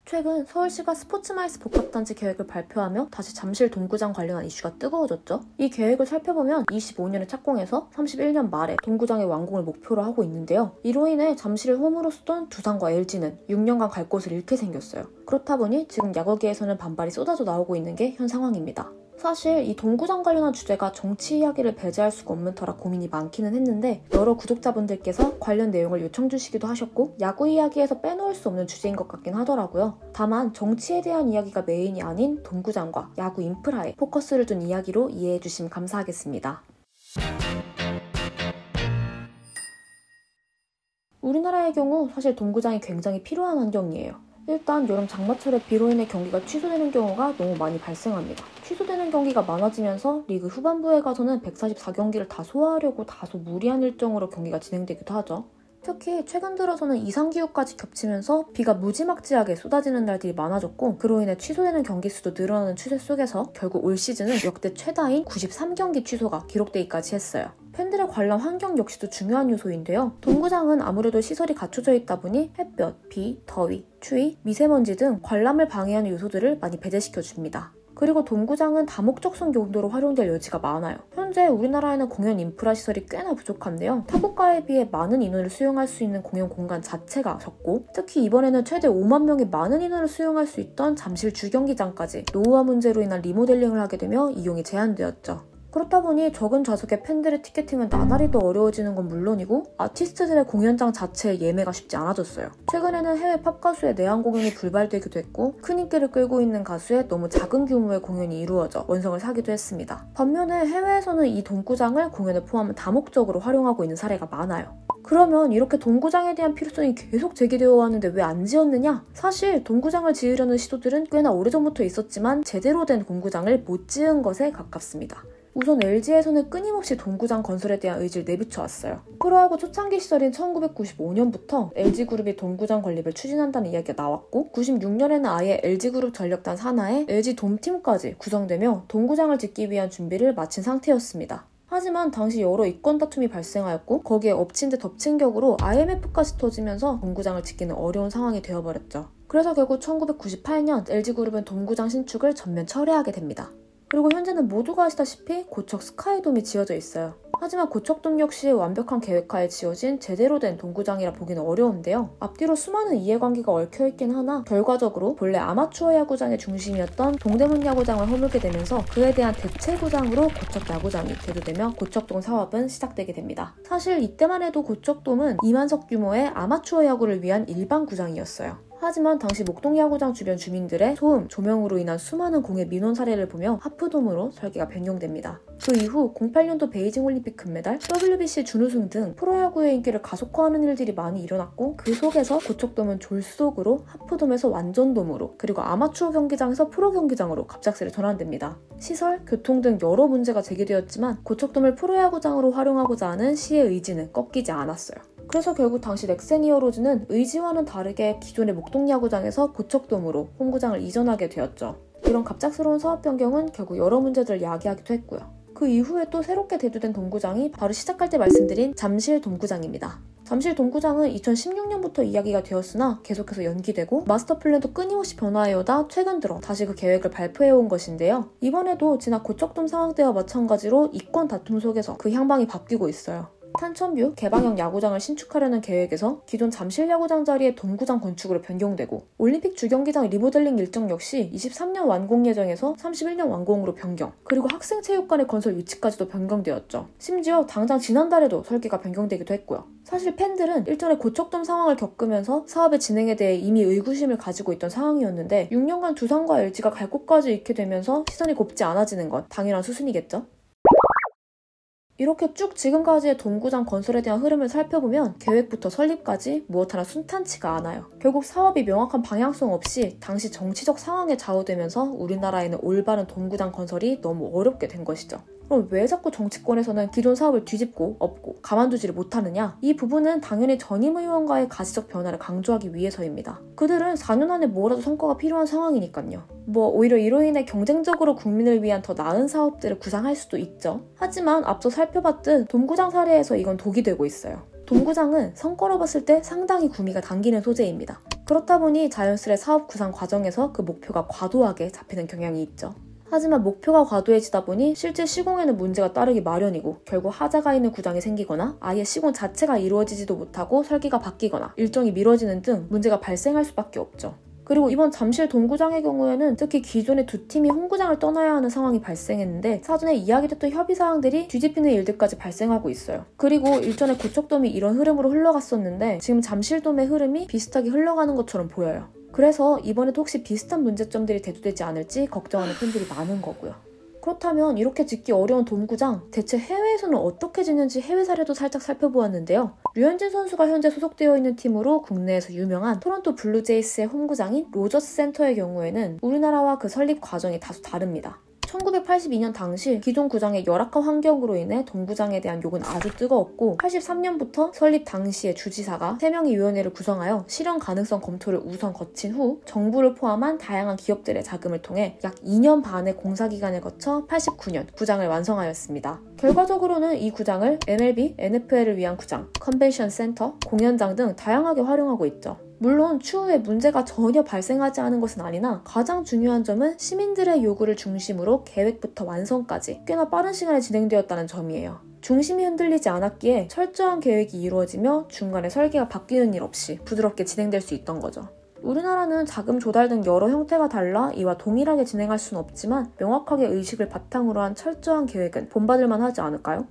최근 서울시가 스포츠마이스 복합단지 계획을 발표하며 다시 잠실 동구장 관련한 이슈가 뜨거워졌죠. 이 계획을 살펴보면 25년에 착공해서 31년 말에 동구장의 완공을 목표로 하고 있는데요. 이로 인해 잠실을 홈으로 쓰던 두산과 LG는 6년간 갈 곳을 잃게 생겼어요. 그렇다 보니 지금 야구계에서는 반발이 쏟아져 나오고 있는 게 현 상황입니다. 사실 이 동구장 관련한 주제가 정치 이야기를 배제할 수가 없는 터라 고민이 많기는 했는데 여러 구독자분들께서 관련 내용을 요청 주시기도 하셨고 야구 이야기에서 빼놓을 수 없는 주제인 것 같긴 하더라고요. 다만 정치에 대한 이야기가 메인이 아닌 동구장과 야구 인프라에 포커스를 둔 이야기로 이해해 주시면 감사하겠습니다. 우리나라의 경우 사실 동구장이 굉장히 필요한 환경이에요. 일단 여름 장마철에 비로 인해 경기가 취소되는 경우가 너무 많이 발생합니다. 취소되는 경기가 많아지면서 리그 후반부에 가서는 144경기를 다 소화하려고 다소 무리한 일정으로 경기가 진행되기도 하죠. 특히 최근 들어서는 이상기후까지 겹치면서 비가 무지막지하게 쏟아지는 날들이 많아졌고 그로 인해 취소되는 경기 수도 늘어나는 추세 속에서 결국 올 시즌은 역대 최다인 93경기 취소가 기록되기까지 했어요. 팬들의 관람 환경 역시도 중요한 요소인데요. 동구장은 아무래도 시설이 갖춰져 있다 보니 햇볕, 비, 더위, 추위, 미세먼지 등 관람을 방해하는 요소들을 많이 배제시켜줍니다. 그리고 동구장은 다목적성 용도로 활용될 여지가 많아요. 현재 우리나라에는 공연 인프라 시설이 꽤나 부족한데요. 타국가에 비해 많은 인원을 수용할 수 있는 공연 공간 자체가 적고 특히 이번에는 최대 5만 명의 많은 인원을 수용할 수 있던 잠실 주경기장까지 노후화 문제로 인한 리모델링을 하게 되며 이용이 제한되었죠. 그렇다 보니 적은 좌석의 팬들의 티켓팅은 나날이 더 어려워지는 건 물론이고 아티스트들의 공연장 자체의 예매가 쉽지 않아졌어요. 최근에는 해외 팝 가수의 내한 공연이 불발되기도 했고 큰 인기를 끌고 있는 가수의 너무 작은 규모의 공연이 이루어져 원성을 사기도 했습니다. 반면에 해외에서는 이 동구장을 공연에 포함한 다목적으로 활용하고 있는 사례가 많아요. 그러면 이렇게 동구장에 대한 필요성이 계속 제기되어 왔는데 왜 안 지었느냐? 사실 동구장을 지으려는 시도들은 꽤나 오래전부터 있었지만 제대로 된 동구장을 못 지은 것에 가깝습니다. 우선 LG에서는 끊임없이 동구장 건설에 대한 의지를 내비쳐왔어요. 프로야구 초창기 시절인 1995년부터 LG그룹이 동구장 건립을 추진한다는 이야기가 나왔고 96년에는 아예 LG그룹 전력단 산하에 LG 돔팀까지 구성되며 동구장을 짓기 위한 준비를 마친 상태였습니다. 하지만 당시 여러 이권 다툼이 발생하였고 거기에 엎친 데 덮친 격으로 IMF까지 터지면서 동구장을 짓기는 어려운 상황이 되어버렸죠. 그래서 결국 1998년 LG그룹은 동구장 신축을 전면 철회하게 됩니다. 그리고 현재는 모두가 아시다시피 고척 스카이돔이 지어져 있어요. 하지만 고척돔 역시 완벽한 계획하에 지어진 제대로 된 동구장이라 보기는 어려운데요. 앞뒤로 수많은 이해관계가 얽혀있긴 하나 결과적으로 본래 아마추어 야구장의 중심이었던 동대문 야구장을 허물게 되면서 그에 대한 대체구장으로 고척 야구장이 대두되며 고척돔 사업은 시작되게 됩니다. 사실 이때만 해도 고척돔은 2만석 규모의 아마추어 야구를 위한 일반 구장이었어요. 하지만 당시 목동야구장 주변 주민들의 소음, 조명으로 인한 수많은 공해 민원 사례를 보며 하프돔으로 설계가 변경됩니다. 그 이후 08년도 베이징 올림픽 금메달, WBC 준우승 등 프로야구의 인기를 가속화하는 일들이 많이 일어났고 그 속에서 고척돔은 졸속으로 하프돔에서 완전돔으로 그리고 아마추어 경기장에서 프로 경기장으로 갑작스레 전환됩니다. 시설, 교통 등 여러 문제가 제기되었지만 고척돔을 프로야구장으로 활용하고자 하는 시의 의지는 꺾이지 않았어요. 그래서 결국 당시 넥센 히어로즈는 의지와는 다르게 기존의 목동야구장에서 고척돔으로 홈구장을 이전하게 되었죠. 이런 갑작스러운 사업 변경은 결국 여러 문제들을 야기하기도 했고요. 그 이후에 또 새롭게 대두된 동구장이 바로 시작할 때 말씀드린 잠실 동구장입니다. 잠실 동구장은 2016년부터 이야기가 되었으나 계속해서 연기되고 마스터 플랜도 끊임없이 변화해오다 최근 들어 다시 그 계획을 발표해온 것인데요. 이번에도 지난 고척돔 상황 때와 마찬가지로 이권 다툼 속에서 그 향방이 바뀌고 있어요. 탄천뷰 개방형 야구장을 신축하려는 계획에서 기존 잠실 야구장 자리에 동구장 건축으로 변경되고 올림픽 주경기장 리모델링 일정 역시 23년 완공 예정에서 31년 완공으로 변경, 그리고 학생체육관의 건설 위치까지도 변경되었죠. 심지어 당장 지난달에도 설계가 변경되기도 했고요. 사실 팬들은 일전에 고척돔 상황을 겪으면서 사업의 진행에 대해 이미 의구심을 가지고 있던 상황이었는데 6년간 두산과 LG가 갈 곳까지 잃게 되면서 시선이 곱지 않아지는 건 당연한 수순이겠죠? 이렇게 쭉 지금까지의 동구장 건설에 대한 흐름을 살펴보면 계획부터 설립까지 무엇 하나 순탄치가 않아요. 결국 사업이 명확한 방향성 없이 당시 정치적 상황에 좌우되면서 우리나라에는 올바른 동구장 건설이 너무 어렵게 된 것이죠. 그럼 왜 자꾸 정치권에서는 기존 사업을 뒤집고 엎고 가만두지를 못하느냐? 이 부분은 당연히 전임 의원과의 가시적 변화를 강조하기 위해서입니다. 그들은 4년 안에 뭐라도 성과가 필요한 상황이니까요. 오히려 이로 인해 경쟁적으로 국민을 위한 더 나은 사업들을 구상할 수도 있죠. 하지만 앞서 살펴봤듯 동구장 사례에서 이건 독이 되고 있어요. 동구장은 성과로 봤을 때 상당히 구미가 당기는 소재입니다. 그렇다 보니 자연스레 사업 구상 과정에서 그 목표가 과도하게 잡히는 경향이 있죠. 하지만 목표가 과도해지다 보니 실제 시공에는 문제가 따르기 마련이고 결국 하자가 있는 구장이 생기거나 아예 시공 자체가 이루어지지도 못하고 설계가 바뀌거나 일정이 미뤄지는 등 문제가 발생할 수밖에 없죠. 그리고 이번 잠실 동구장의 경우에는 특히 기존의 두 팀이 홈구장을 떠나야 하는 상황이 발생했는데 사전에 이야기됐던 협의사항들이 뒤집히는 일들까지 발생하고 있어요. 그리고 일전에 고척돔이 이런 흐름으로 흘러갔었는데 지금 잠실돔의 흐름이 비슷하게 흘러가는 것처럼 보여요. 그래서 이번에도 혹시 비슷한 문제점들이 대두되지 않을지 걱정하는 팬들이 많은 거고요. 그렇다면 이렇게 짓기 어려운 돔구장, 대체 해외에서는 어떻게 짓는지 해외 사례도 살짝 살펴보았는데요. 류현진 선수가 현재 소속되어 있는 팀으로 국내에서 유명한 토론토 블루제이스의 홈구장인 로저스 센터의 경우에는 우리나라와 그 설립 과정이 다소 다릅니다. 1982년 당시 기존 구장의 열악한 환경으로 인해 동구장에 대한 욕은 아주 뜨거웠고 83년부터 설립 당시의 주지사가 3명의 위원회를 구성하여 실현 가능성 검토를 우선 거친 후 정부를 포함한 다양한 기업들의 자금을 통해 약 2년 반의 공사기간을 거쳐 89년 구장을 완성하였습니다. 결과적으로는 이 구장을 MLB, NFL을 위한 구장, 컨벤션 센터, 공연장 등 다양하게 활용하고 있죠. 물론 추후에 문제가 전혀 발생하지 않은 것은 아니나 가장 중요한 점은 시민들의 요구를 중심으로 계획부터 완성까지 꽤나 빠른 시간에 진행되었다는 점이에요. 중심이 흔들리지 않았기에 철저한 계획이 이루어지며 중간에 설계가 바뀌는 일 없이 부드럽게 진행될 수 있던 거죠. 우리나라는 자금 조달 등 여러 형태가 달라 이와 동일하게 진행할 수는 없지만 명확하게 의식을 바탕으로 한 철저한 계획은 본받을만 하지 않을까요?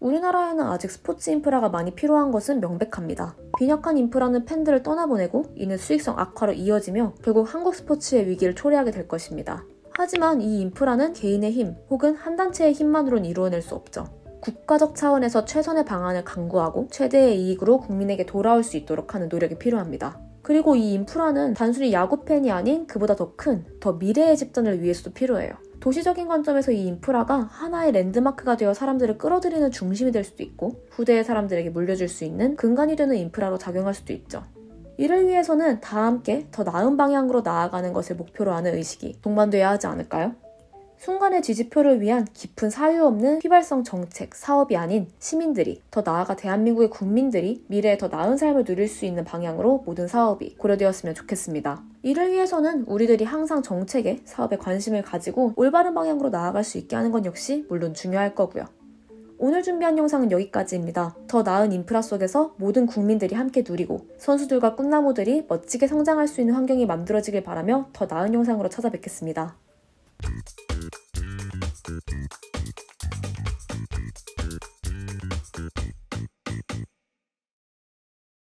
우리나라에는 아직 스포츠 인프라가 많이 필요한 것은 명백합니다. 빈약한 인프라는 팬들을 떠나보내고 이는 수익성 악화로 이어지며 결국 한국 스포츠의 위기를 초래하게 될 것입니다. 하지만 이 인프라는 개인의 힘 혹은 한 단체의 힘만으로는 이루어낼 수 없죠. 국가적 차원에서 최선의 방안을 강구하고 최대의 이익으로 국민에게 돌아올 수 있도록 하는 노력이 필요합니다. 그리고 이 인프라는 단순히 야구팬이 아닌 그보다 더 큰, 더 미래의 집단을 위해서도 필요해요. 도시적인 관점에서 이 인프라가 하나의 랜드마크가 되어 사람들을 끌어들이는 중심이 될 수도 있고 후대의 사람들에게 물려줄 수 있는 근간이 되는 인프라로 작용할 수도 있죠. 이를 위해서는 다 함께 더 나은 방향으로 나아가는 것을 목표로 하는 의식이 동반돼야 하지 않을까요? 순간의 지지표를 위한 깊은 사유 없는 휘발성 정책, 사업이 아닌 시민들이, 더 나아가 대한민국의 국민들이 미래에 더 나은 삶을 누릴 수 있는 방향으로 모든 사업이 고려되었으면 좋겠습니다. 이를 위해서는 우리들이 항상 정책에, 사업에 관심을 가지고 올바른 방향으로 나아갈 수 있게 하는 건 역시 물론 중요할 거고요. 오늘 준비한 영상은 여기까지입니다. 더 나은 인프라 속에서 모든 국민들이 함께 누리고 선수들과 꿈나무들이 멋지게 성장할 수 있는 환경이 만들어지길 바라며 더 나은 영상으로 찾아뵙겠습니다.